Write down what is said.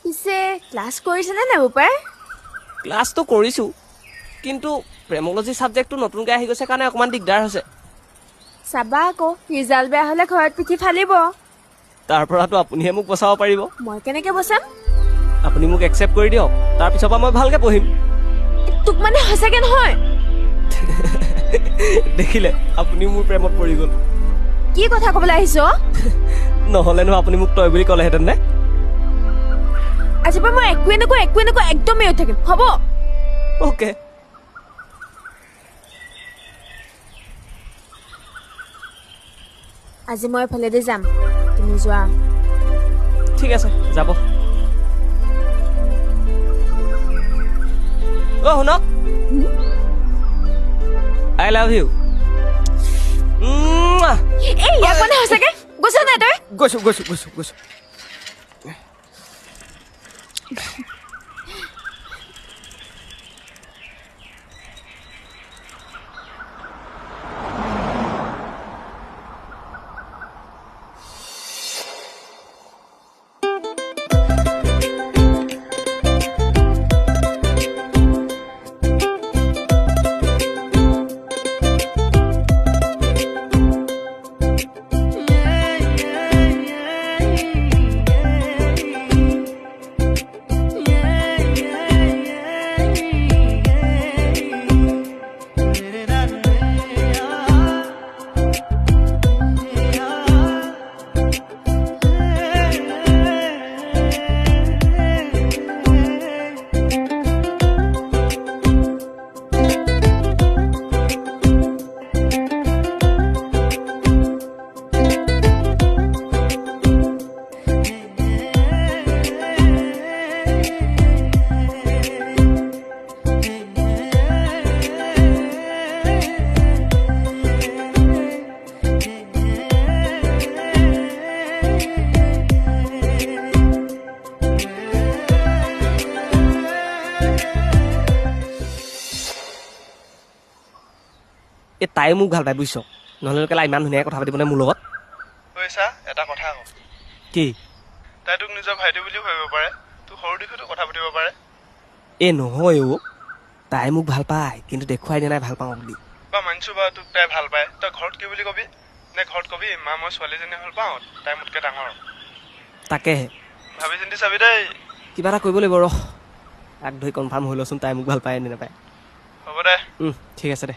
পিছে ক্লাছ কৰিছেনে নাই বোপাৰ? ক্লাছটো কৰিছোঁ, কিন্তু প্ৰেমলজি ছাবজেক্টটো নতুনকৈ আহি গৈছে কাৰণে অকণমান দিগদাৰ হৈছে। চাবা আকৌ, ৰিজাল্ট বেয়া হ'লে ঘৰত পিঠি ফালিব। তাৰ পৰাতো আপুনিহে মোক বচাব পাৰিব। মই কেনেকৈ বচাম? আপুনি মোক একচেপ্ট কৰি দিয়ক, তাৰপিছৰ পৰা মই ভালকৈ পঢ়িম। তোক মানে সঁচাকৈ নহয়? দেখিলে, আপুনি মোৰ প্ৰেমত পৰি গ'ল। কি কথা ক'বলৈ আহিছ? নহ'লেনো আপুনি মোক তই বুলি ক'লেহেঁতেন নে? আজিৰ পৰা মই একোৱে নকওঁ, একদম এৰি থাকিম, হ'ব? অ'কে। আজি মই এফালেদি যাম, তুমি যোৱা। ঠিক আছে, যাব। অ' শুনক, আই লাভ ইউ। এই ইয়াক মানে সঁচাকৈ গৈছ নাই তই? গৈছো। তাই মোক ভাল পায় বুজিছ, নহ'লে কেলা ইমান ধুনীয়াকৈ কথা পাতিবনে মোৰ লগত? কৈছা এটা কথা আকৌ, কি? তাই তোক নিজৰ ভাইটি বুলিও ভাবিব পাৰে, তোক সৰু দিশতো কথা পাতিব পাৰে। এই নহয় অ', তাই মোক ভাল পায় কিন্তু দেখুৱাই দিয়া নাই ভাল পাওঁ বুলি। বা মানিছো বা তোক তাই ভাল পায়, তই ঘৰত কি বুলি কবি? নে ঘৰত কবি মা মই ছোৱালীজনী ভাল পাওঁ, তাই মোতকৈ ডাঙৰ? তাকেহে ভাবি চিন্তি চাবি দেই। কিবা এটা কৰিব লাগিব ৰহ, আগ ধৰি কনফাৰ্ম হৈ লচোন তাই মোক ভাল পায় নে নাপায়। হ'ব দে। ঠিক আছে দে।